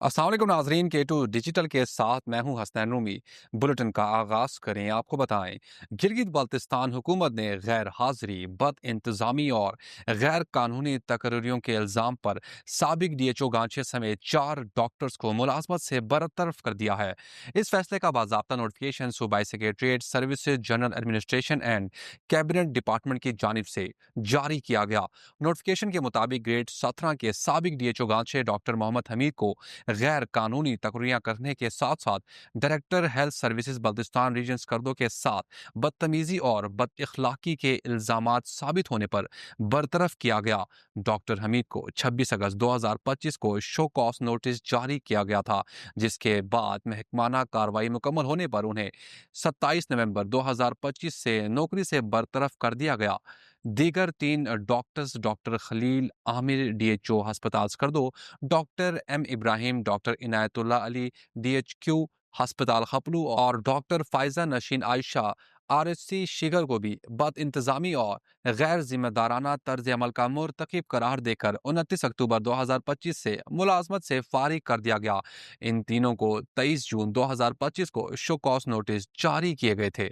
अस्सलाम वालेकुम नाजरीन, K2 डिजिटल के साथ मैं हूं हसनैन रूमी। बुलेटिन का आगाज करें। आपको बताएं, गिलगित बाल्तिस्तान हुकूमत ने गैर हाजिरी, बद इंतजामी और गैर कानूनी तकरीरों के इल्जाम पर साबिक DHO गांचे समेत 4 डॉक्टर्स को मुलाजमत से बरतरफ कर दिया है। इस फैसले का बाज़ाब्ता नोटिफिकेशन सूबाई secretariat services general administration and cabinet department की जानिब से जारी किया गया। नोटिफिकेशन के मुताबिक ग्रेड 17 के साबिक DHO गांचे डॉक्टर मोहम्मद हमीद को गैर कानूनी तकरीयां करने के साथ साथ director health services Baltistan region Skardu के साथ बदतमीजी और बद इखलाकी के इल्जामात साबित होने पर बरतरफ किया गया। डॉक्टर हमीद को 26 अगस्त 2025 को शो कॉज नोटिस जारी किया गया था, जिसके बाद महकमाना कार्रवाई मुकम्मल होने पर उन्हें 27 नवंबर 2025 से नौकरी से बरतरफ कर दिया गया। दीगर 3 doctors doctor Khalil Amir DHO हस्पताल Skardu, doctor M Ibrahim doctor Inayatullah Ali DHQ हस्पताल खपलू और डॉक्टर फायजा नशीन आयशा RHC शिगर को भी बद इंतजामी और गैर जिम्मेदाराना तर्ज अमल का मुर्तकिब करार देकर 29 अक्टूबर 2025 से मुलाजमत से फारिग कर दिया गया। इन तीनों को 23 जून 2025 को शो कॉज नोटिस जारी किए गए थे।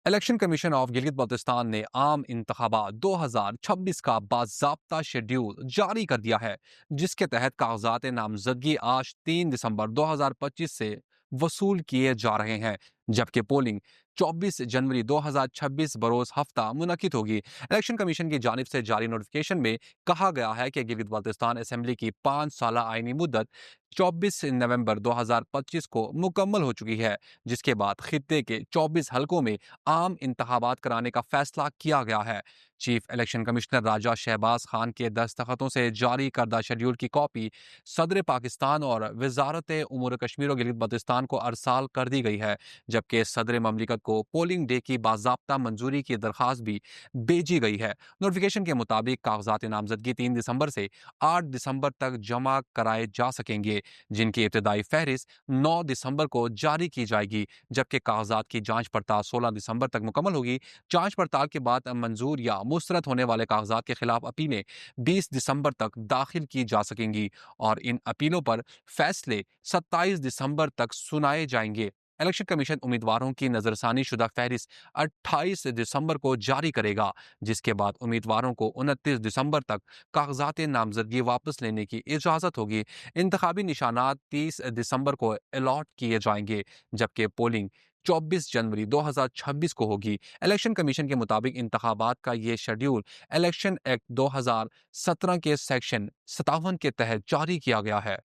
Election commission of Gilgit Baltistan ने आम इंतखाबात 2026 का बाज़ाब्ता शेड्यूल जारी कर दिया है, जिसके तहत कागजात नामजदगी आज 3 दिसंबर 2025 से वसूल किए जा रहे हैं, जबकि पोलिंग 24 जनवरी 2026 बरोज हफ्ता मुनकिद होगी। इलेक्शन कमीशन की जानिब से जारी नोटिफिकेशन में कहा गया है कि गिलगित बल्तिस्तान असेंबली की 5 साला आईनी मुद्दत 24 नवंबर 2025 को मुकम्मल हो चुकी है, जिसके बाद खित्ते के 24 हलकों में आम इंतखाबात कराने का फैसला किया गया है। चीफ इलेक्शन कमिश्नर राजा शहबाज खान के दस्तखतों से जारी करदा शेड्यूल की कॉपी सदर पाकिस्तान और वजारत उमूर कश्मीर और गिलगित बल्तिस्तान को अरसाल कर दी गई है, जबकि सदर ममलिकत को पोलिंग डे की बाज़ाब्ता मंजूरी की दरख्वास्त भी भेजी गई है। नोटिफिकेशन के मुताबिक कागजात नामजदगी 3 दिसंबर से 8 दिसंबर तक जमा कराए जा सकेंगे, जिनकी इब्तदाई फहरिस्त 9 दिसंबर को जारी की जाएगी, जबकि कागजात की जांच पड़ताल 16 दिसंबर तक मुकम्मल होगी। जांच पड़ताल के बाद मंजूर या मुस्तरद होने वाले कागजात के खिलाफ अपीलें 20 दिसंबर तक दाखिल की जा सकेंगी और इन अपीलों पर फैसले 27 दिसंबर तक सुनाए जाएंगे। इलेक्शन कमीशन उम्मीदवारों की नजरसानी शुदा फहरिस्त 28 दिसंबर को जारी करेगा, जिसके बाद उम्मीदवारों को 29 दिसंबर तक कागजात नामजदगी वापस लेने की इजाज़त होगी। इंतखाबी निशानात 30 दिसंबर को अलॉट किए जाएंगे, जबकि पोलिंग 24 जनवरी 2026 को होगी। इलेक्शन कमीशन के मुताबिक इंतखाबात का ये शेड्यूल इलेक्शन एक्ट 2017 के सेक्शन 57 के तहत जारी किया गया है।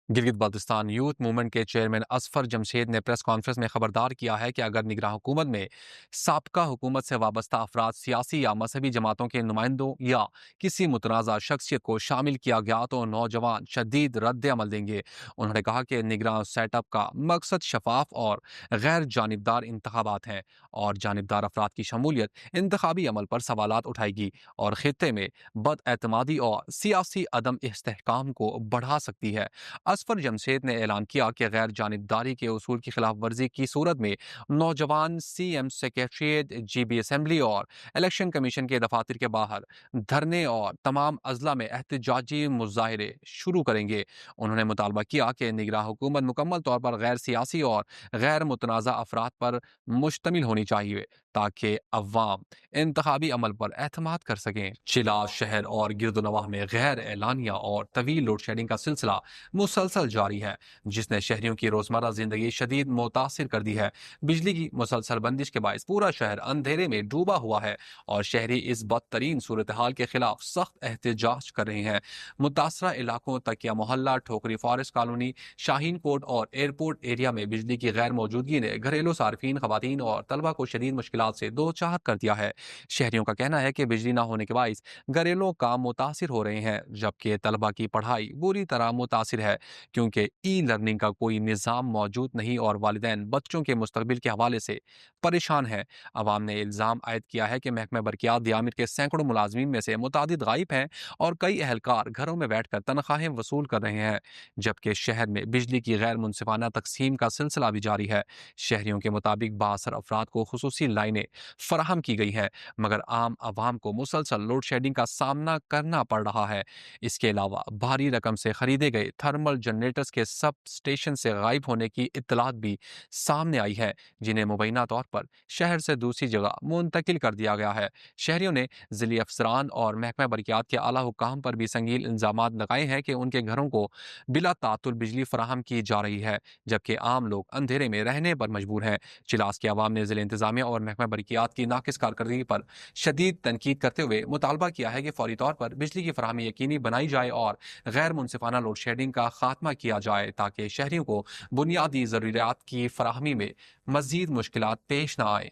गिलगित बाल्तिस्तान यूथ मूवमेंट के चेयरमैन असफर जमशेद ने प्रेस कॉन्फ्रेंस में खबरदार किया है कि अगर निगरान हुकूमत में साबका हुकूमत से वाबस्ता अफराद, सियासी या मजहबी जमातों के नुमाइंदों या किसी मुतनाज़ा शख्सियत को शामिल किया गया तो नौजवान शदीद रद्द अमल देंगे। उन्होंने कहा कि निगरान सेटअप का मकसद शफाफ और गैर जानिबदार इंतखाबात हैं और जानिबदार अफराद की शमूलियत इंतखाबी अमल पर सवालात उठाएगी और खित्ते में बदएतमादी और सियासी अदम इस्तेहकाम को बढ़ा सकती है। असफर जमशेद ने ऐलान किया कि गैर जानिबदारी के उसूल की खिलाफ वर्जी की सूरत में नौजवान CM सेक्रेटरीट, GB असेंबली और इलेक्शन कमीशन के दफातर के बाहर धरने और तमाम अजला में एहतजाजी मुजाहरे शुरू करेंगे। उन्होंने मुतालबा किया कि निगरान हुकूमत मुकम्मल तौर पर गैर सियासी और गैर मुतनाज़ा अफराद पर मुश्तमिल होनी चाहिए, ताकि अवाम इंतखाबी अमल पर एतमाद कर सकें। शिलाज शहर और गिरदोनवाह में गैर एलानिया और तवील लोड शेडिंग का सिलसिला मुसलसल जारी है, जिसने शहरियों की रोजमर्रा जिंदगी शदीद मुतासिर कर दी है। बिजली की मुसलसल बंदिश के बायस पूरा शहर अंधेरे में डूबा हुआ है और शहरी इस बदतरीन सूरत हाल के खिलाफ सख्त एहतजाज कर रहे हैं। मुतासरा इलाकों तकिया मोहल्ला, ठोकरी फॉरेस्ट कॉलोनी, शाहीन कोट और एयरपोर्ट एरिया में बिजली की गैर मौजूदगी ने घरेलू सार्फिन, खवातीन और तलबा को शदीद मुश्किलात से दो चार कर दिया है। शहरियों का कहना है कि बिजली न होने के बायस घरेलू काम मुतासिर हो रहे हैं, जबकि तलबा की पढ़ाई बुरी तरह मुतासिर है, क्योंकि ई लर्निंग का कोई निज़ाम मौजूद नहीं और वालिदैन बच्चों के मुस्तकबिल के हवाले से परेशान है। अवाम ने इल्ज़ाम आयद किया है कि महकमा बरकियात दियामिर के सैकड़ों मुलाजमीन में से मुतादिद गायब हैं और कई अहलकार घरों में बैठ कर तनख्वाहें वसूल कर रहे हैं, जबकि शहर में बिजली की गैर मुनसिफाना तकसीम का सिलसिला भी जारी है। शहरियों के मुताबिक बासर अफराद को खुसूसी लाइनें फराहम की गई हैं, मगर आम आवाम को मुसलसल लोड शेडिंग का सामना करना पड़ रहा है। इसके अलावा भारी रकम से खरीदे गए थर्मल جنریٹرز کے سب اسٹیشن سے غائب ہونے کی اطلاعات بھی سامنے آئی ہے، جنہیں مبینہ طور پر شہر سے دوسری جگہ منتقل کر دیا گیا ہے۔ شہریوں نے ضلعی افسران اور محکمہ برقیات کے اعلیٰ حکام پر بھی سنگین الزامات لگائے ہیں کہ ان کے گھروں کو بلا تعطل بجلی فراہم کی جا رہی ہے، جبکہ عام لوگ اندھیرے میں رہنے پر مجبور ہیں۔ چلاس کے عوام نے ضلع انتظامیہ اور محکمہ برقیات کی ناقص کارکردگی پر شدید تنقید کرتے ہوئے مطالبہ کیا ہے کہ فوری طور پر بجلی کی فراہمی یقینی بنائی جائے اور غیر منصفانہ لوڈ شیڈنگ کا خاتمہ کیا جائے تاکہ شہریوں کو بنیادی ضروریات کی فراہمی میں مزید مشکلات پیش نہ آئیں۔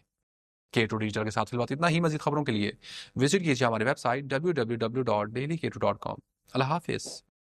K2 ڈیجیٹل کے ساتھ فی الوقت اتنا ہی۔ مزید خبروں کے لیے وزٹ کیجیے ہماری ویب سائٹ www.dailyk2.com۔ اللہ حافظ۔